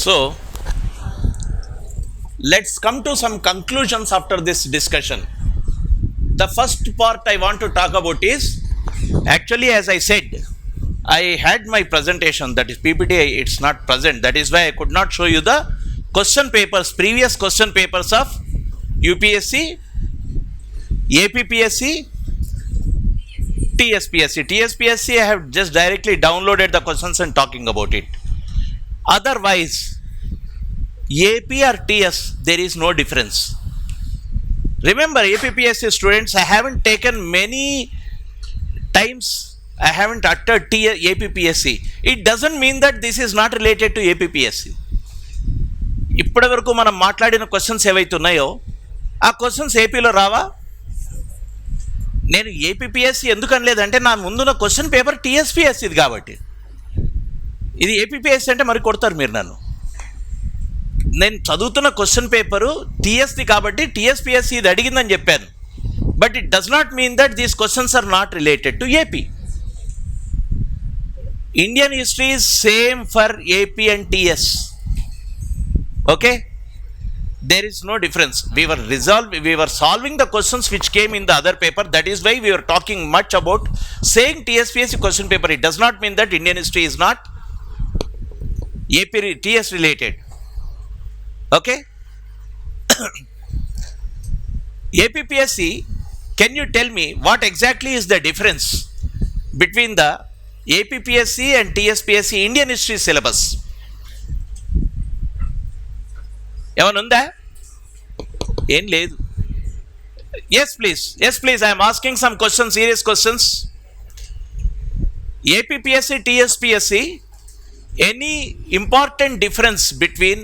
So let's come to some conclusions after this discussion. The first part I want to talk about is, actually as I said, I had my presentation, that is PPT, it's not present, that is why I could not show you the question papers, previous question papers of UPSC, APPSC, TSPSC. TSPSC I have just directly downloaded the questions and talking about it. Otherwise AP or TS, there is no difference. Remember, APPSC students, I haven't taken many times, I haven't uttered APPSC. It doesn't mean that this is not related to APPSC. ఇప్పటి వరకు మనం మాట్లాడిన questions ఏవైతే ఉన్నాయో ఆ questions ఏపీలో రావా? నేను ఏపీపీఎస్సీ ఎందుకు అనలేదంటే నా ముందున్న క్వశ్చన్ పేపర్ టీఎస్పీఎస్సీది కాబట్టి. ఇది ఏపీపీఎస్సీ అంటే మరి కొడతారు మీరు నన్ను. నేను చదువుతున్న క్వశ్చన్ పేపరు టీఎస్ది కాబట్టి టీఎస్పీఎస్సీ ఇది అడిగిందని చెప్పాను. But it does not mean that these questions are not related to AP. Indian history is same for AP and TS. Okay, there is no difference. We were solving the questions which came in the other paper. That is why we were talking much about saying TSPSC question paper. It does not mean that Indian history is not AP TS related. Okay. APPSC, can you tell me what exactly is the difference between the APPSC and TSPSC Indian history syllabus? ఏమైనా ఉందా? ఏం లేదు. Yes please I'm asking some questions, serious questions. APPSC, TSPSC, any important difference between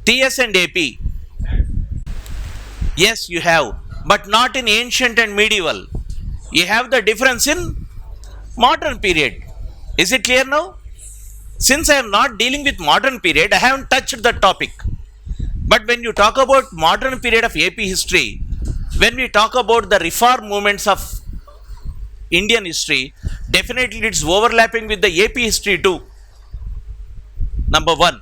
TS and AP? Yes, you have, but not in ancient and medieval. You have the difference in modern period. Is it clear now? Since I am not dealing with modern period, I haven't touched the topic. But when you talk about modern period of AP history, when we talk about the reform movements of Indian history, definitely it's overlapping with the AP history too. Number one.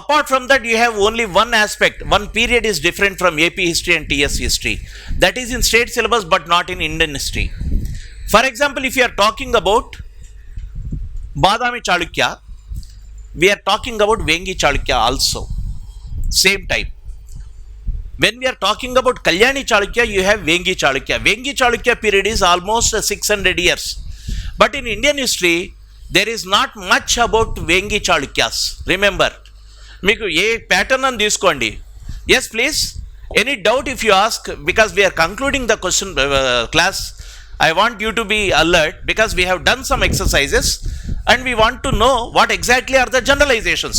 Apart from that, you have only one aspect, one period is different from AP history and TS history. That is in state syllabus but not in Indian history. For example, if you are talking about Badami Chalukya, we are talking about Vengi Chalukya also. Same type. When we are talking about Kalyani Chalukya, you have Vengi Chalukya. Vengi Chalukya period is almost 600 years. But in Indian history, there is not much about Vengi Chalukyas. Remember, meeku ye pattern an teeskondi. Yes, please. Any doubt if you ask, because we are concluding the question class, I want you to be alert because we have done some exercises and we want to know what exactly are the generalizations.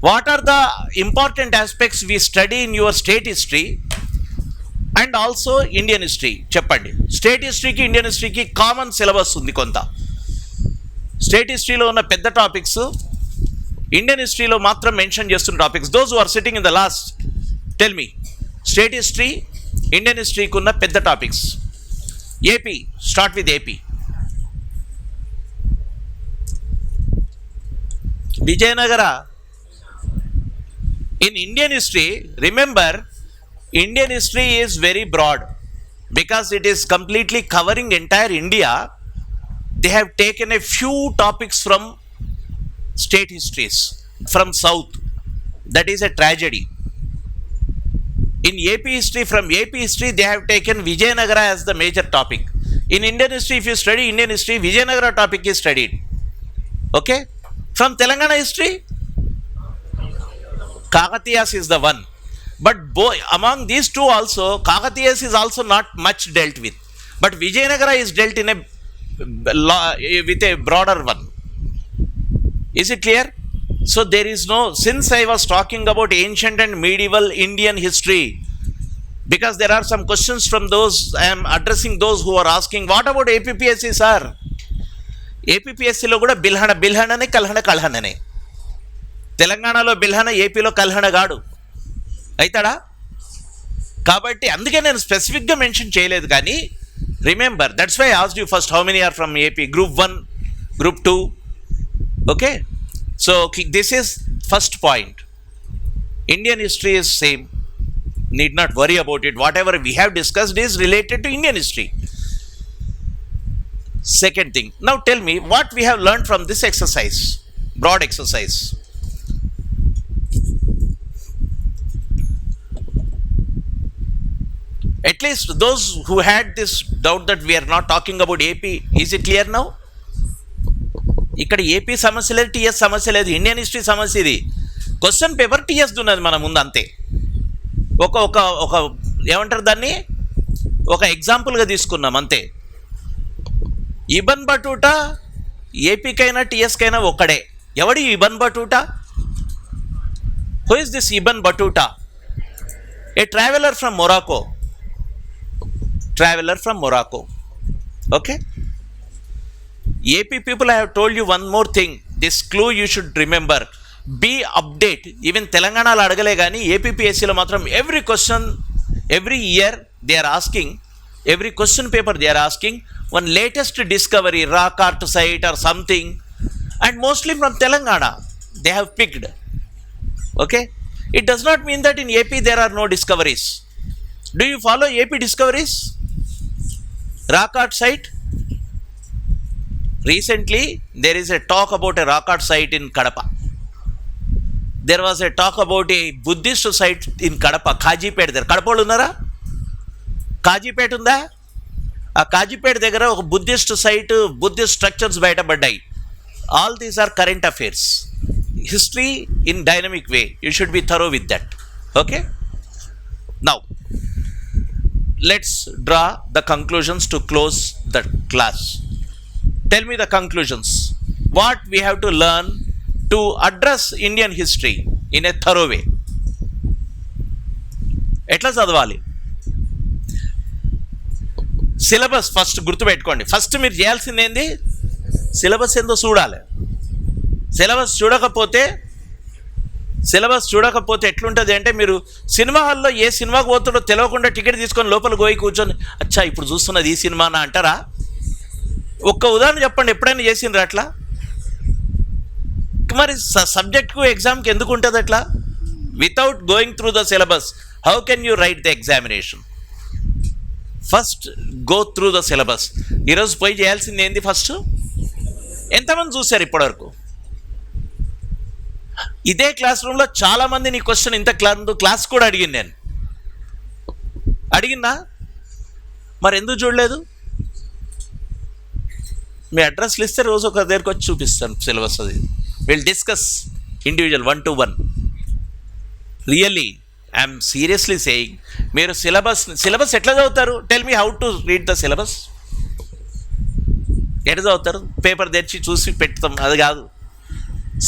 What are the important aspects we study in your state history and also Indian history? Cheppandi. State history ki Indian history ki common syllabus undi konta. State history lo unna pedda topics Indian history lo matram mention chestunna topics. Those who are sitting in the last, tell me, state history, Indian history ku unna pedda topics. AP, start with AP. Vijayanagara. In Indian history, remember, Indian history is very broad because it is completely covering entire India. They have taken a few topics from state histories from south. That is a tragedy. In AP history, from AP history, they have taken Vijayanagara as the major topic. In Indian history, if you study Indian history, Vijayanagara topic is studied. Okay? From Telangana history, Kakatiyas is the one. But among these two also, Kakatiyas is also not much dealt with. But Vijayanagara is dealt in with a broader one. Is it clear? So there is no, since I was talking about ancient and medieval Indian history, because there are some questions from those, I am addressing those who are asking, what about APPSC, sir? APPSC lo kuda bilhanane kalhanane. తెలంగాణలో బిల్హన, ఏపీలో కల్హన గాడు అవుతాడా? కాబట్టి అందుకే నేను స్పెసిఫిక్గా mention చేయలేదు. కానీ remember, that's why asked you first how many are from AP, group 1, group 2. Okay, So this is first point. Indian history is same. Need not worry about it. Whatever we have discussed is related to Indian history. Second thing. Now tell me what we have learned from this exercise, broad exercise. At least those who had this doubt that we are not talking about AP, is it clear now? ఇక్కడ AP సమస్య లేదు, TS సమస్య లేదు, Indian history సమస్య ఇది. Question paper TS ఉన్నది మన ముందు అంతే. ఒక ఒక ఒక ఏమంటారు దాన్ని, ఒక ఎగ్జాంపుల్గా తీసుకున్నాం అంతే. ఇబన్ బటూటా ఏపీకైనా టీఎస్కైనా ఒక్కడే. ఎవడి Ibn Battuta? Who is this Ibn Battuta? A traveller from Morocco. Traveler from Morocco. Okay. AP people, I have told you one more thing. This clue you should remember. Be update. Even Telangana lo adagale gaani APPSC lo matram every question, every year they are asking, every question paper they are asking one latest discovery, rock art site or something, and mostly from Telangana they have picked. Okay. It does not mean that in AP there are no discoveries. Do you follow AP discoveries? Rock art site. Recently, there is a talk about a rock art site in Kadapa. There was a talk about a Buddhist site in Kadapa, Kajipet there. Kadapolu unnara? Kajipet unda? A Kajipet దగ్గర ఒక Buddhist site, Buddhist structures బయటపడ్డాయి. All these are current affairs. History in dynamic way. You should be thorough with that. Okay? Now, let's draw the conclusions to close the class. Tell me the conclusions. What we have to learn to address Indian history in a thorough way. ఎట్లా చదవాలి? Syllabus first గుర్తుపెట్టుకోండి. First మీరు చేయాల్సింది ఏంది? Syllabus ఏందో చూడాలి. Syllabus చూడకపోతే ఎట్లుంటుంది అంటే, మీరు సినిమా హాల్లో ఏ సినిమాకి పోతాడో తెలియకుండా టికెట్ తీసుకొని లోపల పోయి కూర్చొని అచ్చా ఇప్పుడు చూస్తున్నది ఈ సినిమానా అంటారా? ఒక్క ఉదాహరణ చెప్పండి, ఎప్పుడైనా చేసిండ్రు అట్లా? మరి సబ్జెక్ట్కు ఎగ్జామ్కి ఎందుకు ఉంటుంది అట్లా? Without going through the syllabus how can you right the examination? First go through the syllabus. ఈరోజు పోయి చేయాల్సింది ఏంది? ఫస్ట్ ఎంతమంది చూశారు ఇప్పటివరకు? ఇదే క్లాస్ రూమ్లో చాలామంది నీ క్వశ్చన్ ఇంత క్లాస్ కూడా అడిగినా మరి ఎందుకు చూడలేదు? మీ అడ్రస్లు ఇస్తే రోజు ఒక దగ్గరికి వచ్చి చూపిస్తాను సిలబస్. అది will discuss individual 1-to-1. Really I'm seriously saying, మీరు సిలబస్ ఎట్లా చదువుతారు? Tell me how to read the syllabus. ఎట్లా చదువుతారు? పేపర్ తెచ్చి చూసి పెడతాం అది కాదు.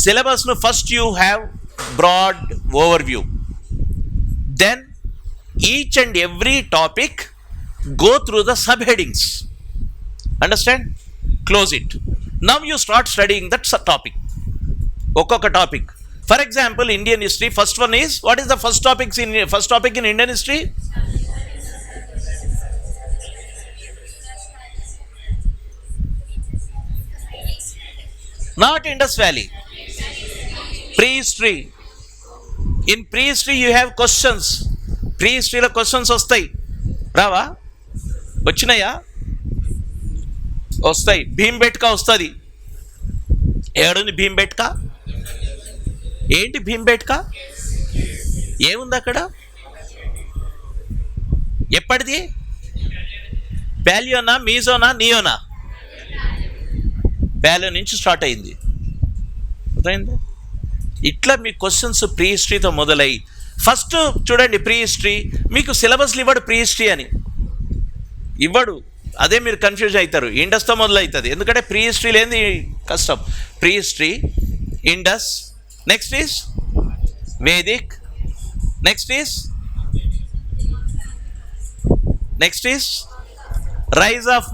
సిలబస్ను first you have broad overview, then each and every topic go through the sub headings. Understand? Close it. Now you start studying that topic, ఒక్కొక్క topic. For example Indian history, first one is, what is the first topic in Indian history? Not Indus Valley. Prehistory. In prehistory you have questions. Prehistoryలో questions వస్తాయి, రావా? వచ్చినాయా? వస్తాయి. భీంబెట్కా వస్తుంది. ఏడుంది భీంబెట్కా? ఏంటి భీంబెట్కా? ఏముంది అక్కడ? ఎప్పటిది? ప్యాలియోనా, మీజోనా, నియోనా? ప్యాలియో నుంచి స్టార్ట్ అయింది. అర్థమైంది? ఇట్లా మీ క్వశ్చన్స్ ప్రీ హిస్టరీతో మొదలై, ఫస్ట్ చూడండి ప్రీ హిస్టరీ, మీకు సిలబస్లు ఇవ్వడు ప్రీ హిస్టరీ అని ఇవ్వడు. అదే మీరు కన్ఫ్యూజ్ అవుతారు. ఇండస్తో మొదలవుతుంది, ఎందుకంటే ప్రీ హిస్టరీ లేని కష్టం. Prehistory, Indus, next is Vedic, next is rise of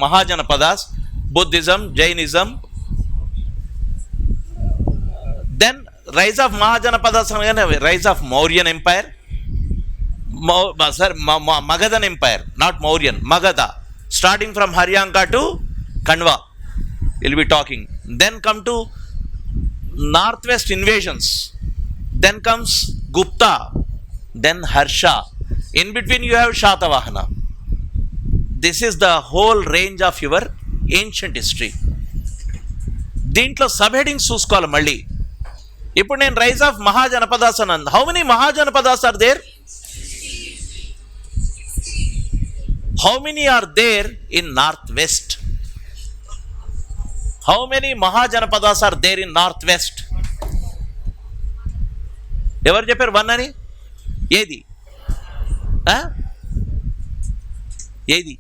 Mahajanapadas, Buddhism, Jainism. Then rise of Mahajanapadas అనగానే rise of Mauryan empire, Magadhan Empire, not Mauryan, Magadha, starting from Haryanka to Kanwa. We'll be talking then come to northwest invasions, then comes Gupta, then Harsha. In between you have Shatavahana. This is the whole range of your ancient history. దీంట్లో sub headings చూసుకోవాలి మళ్ళీ. ఇప్పుడు నేను rise of mahajanapadas అని how many mahajanapadas are there? How many are there in north west? How many mahajanapadas are there in north west? ఎవరు చెప్పారు one అని? ఏది ఏది?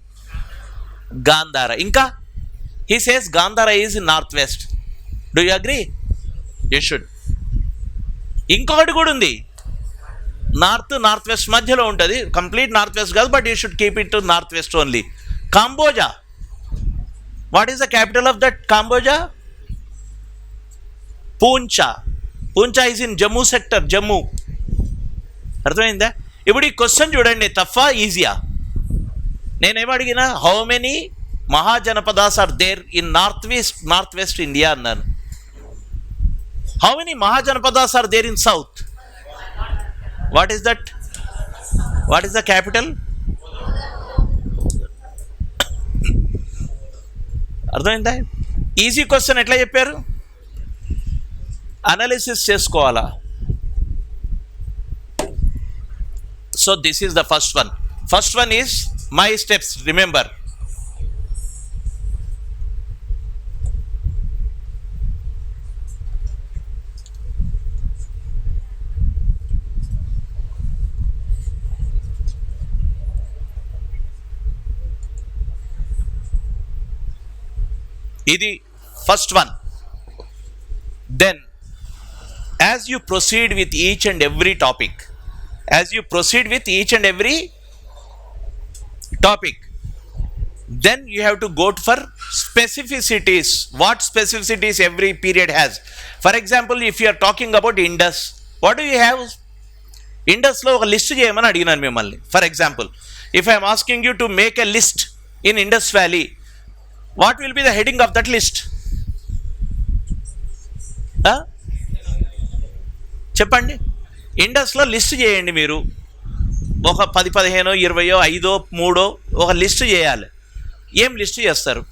గాంధార. ఇంకా he says Gandhara is in northwest. Do you agree? You should. ఇంకొకటి కూడా ఉంది, నార్త్ వెస్ట్ మధ్యలో ఉంటుంది, కంప్లీట్ నార్త్ వెస్ట్ కాదు, but you should keep it to north west only. Kamboja. What is the capital of that Kamboja? Poonch. Poonch is in Jammu sector, Jammu. అర్థమైందా? ఇప్పుడు ఈ question చూడండి, టఫా ఈజీయా? నేనేం అడిగినా how many mahajanapadas are there in north west India అన్నాను. How many mahajanapadas are there in south? What is that? What is the capital? అర్థమైందా? ఈజీ క్వశ్చన్ ఎట్లా చెప్పారు? అనాలిసిస్ చేసుకోవాలా. So this is the first one. First one is my steps. Remember, ఇది first one. Then as you proceed with each and every topic, then you have to go for specificities. What specificities every period has? For example, if you are talking about Indus, what do you have? Indus lo oka list cheyamani adiginanu mimmalni. For example, if I am asking you to make a list in Indus Valley, what will be the heading of that list? చెప్పండి. ఇండస్లో list చేయండి మీరు. ఒక 10, 15, 20, 5, 3 ఒక list చేయాలి. ఏం list చేస్తారు?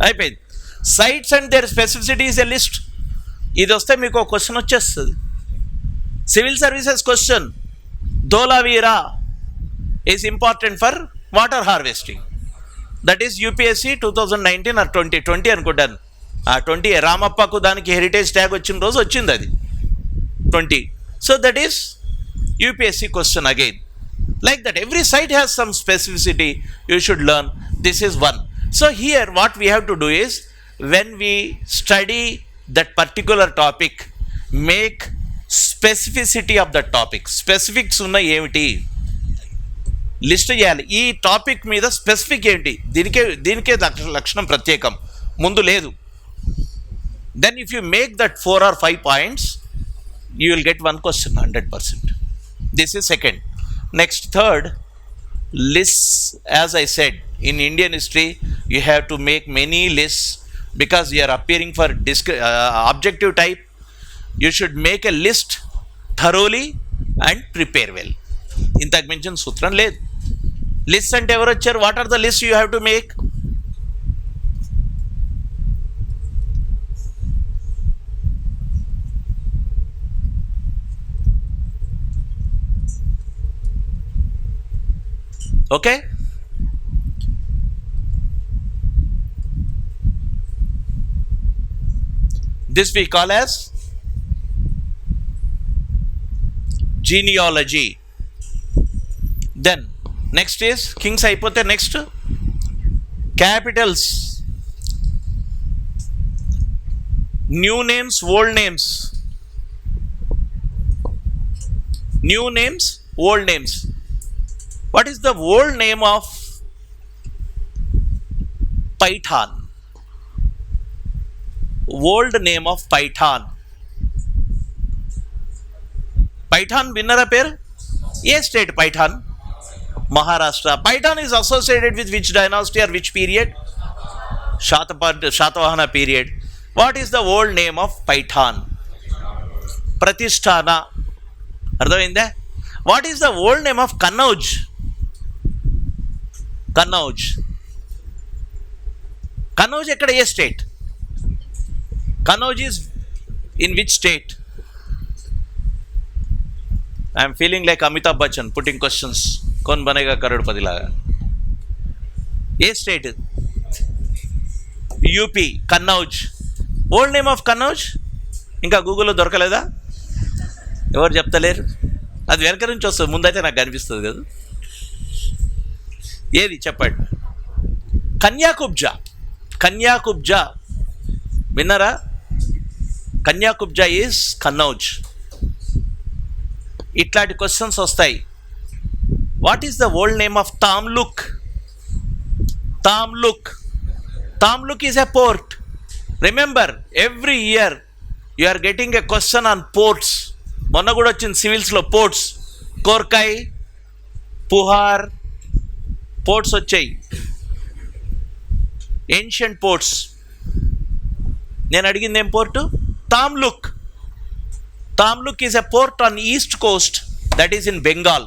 అయిపోయింది. Sites and their specificity is a list. ఇది వస్తే మీకు ఒక క్వశ్చన్ వచ్చేస్తుంది. Civil services question, Dholavira is important for water harvesting. That is UPSC 2019 or 2020 అనుకుంటాను. 20 రామప్పకు దానికి హెరిటేజ్ ట్యాగ్ వచ్చిన రోజు వచ్చింది అది 20. So that is UPSC question again. Like that every site has some specificity you should learn. This is one. So here what we have to do is, when we study that particular topic, make specificity of that topic. Specifics ఉన్న ఏమిటి list చేయాలి. ఈ topic మీద specific ఏంటి, దీనికే లక్షణం ప్రత్యేకం, ముందు లేదు. Then if you make that 4 or 5 points, you will get one question 100%. This is second. Next third, lists. As I said, in Indian history you have to make many lists because you are appearing for objective type. You should make a list thoroughly and prepare well. ఇంతకు మించిన సూత్రం లేదు. List అంటే ఎవరు వచ్చారు? What are the list you have to make? Okay, this we call as genealogy. Then next is kings అయిపోతే next Capitals, new names, old names. New names, old names. What is the old name of Python? Old name of Python. Python విన్నరా పేరు? A state, Python. Maharashtra. Python is associated with which dynasty or which period? Shatavahana period. What is the old name of Python? Pratisthana. అర్థమైందా? What is the old name of Kannauj? Kannauj. Kannauj ఎక్కడ? ఏ state? Kannauj is in which state? I am feeling like Amitabh Bachchan putting questions. कौन बनेगा करोड़पति लागा? ఏ state? UP. Kannauj. Old name of Kannauj ఇంకా గూగుల్లో దొరకలేదా? ఎవరు చెప్తలేరు? అది వెనక నుంచి వస్తుంది, ముందైతే నాకు కనిపిస్తుంది కదా. ఏది చెప్పండి? కన్యాకుబ్జా. కన్యాకుబ్జా విన్నారా? కన్యాకుబ్జా ఈజ్ కన్నౌజ్. ఇట్లాంటి క్వశ్చన్స్ వస్తాయి. What is the old name of Tamluk? Tamluk. Tamluk is a port. Remember, every year you are getting a question on ports. మొన్న కూడా వచ్చింది సివిల్స్లో పోర్ట్స్. కోర్కాయ్, పుహార్ పోర్ట్స్ వచ్చాయి, ఏన్షియంట్ పోర్ట్స్. నేను అడిగింది ఏం port? Tamluk. Tamluk is a port on east coast, that is in Bengal.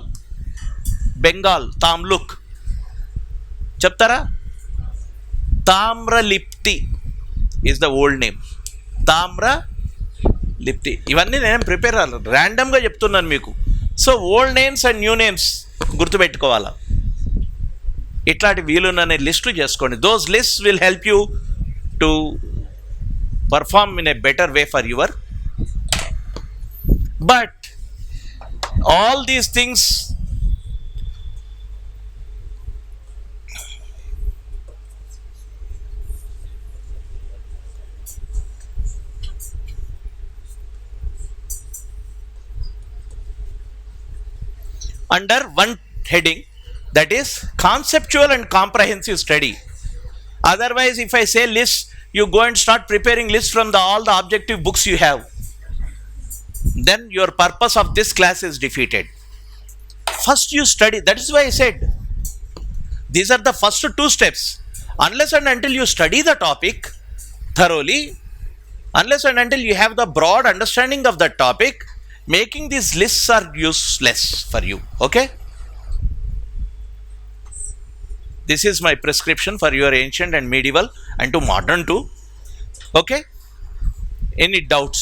Bengal. Tamluk చెప్తారా? Tamralipti is the old name. Tamralipti. ఇవన్నీ నేను ప్రిపేర్ అవ్వాలి, ర్యాండమ్గా చెప్తున్నాను మీకు. So old names and new names గుర్తుపెట్టుకోవాలా. ఇట్లాంటి వీలున్న లిస్టులు చేసుకోండి. Those list will help you to perform in a better way for your. But all these things under one heading, that is conceptual and comprehensive study. Otherwise, if I say list, you go and start preparing lists from all the objective books you have, then your purpose of this class is defeated. First you study. That is why I said these are the first two steps. Unless and until you study the topic thoroughly, unless and until you have the broad understanding of that topic, making these lists are useless for you. Okay, this is my prescription for your ancient and medieval and to modern too. Okay, any doubts?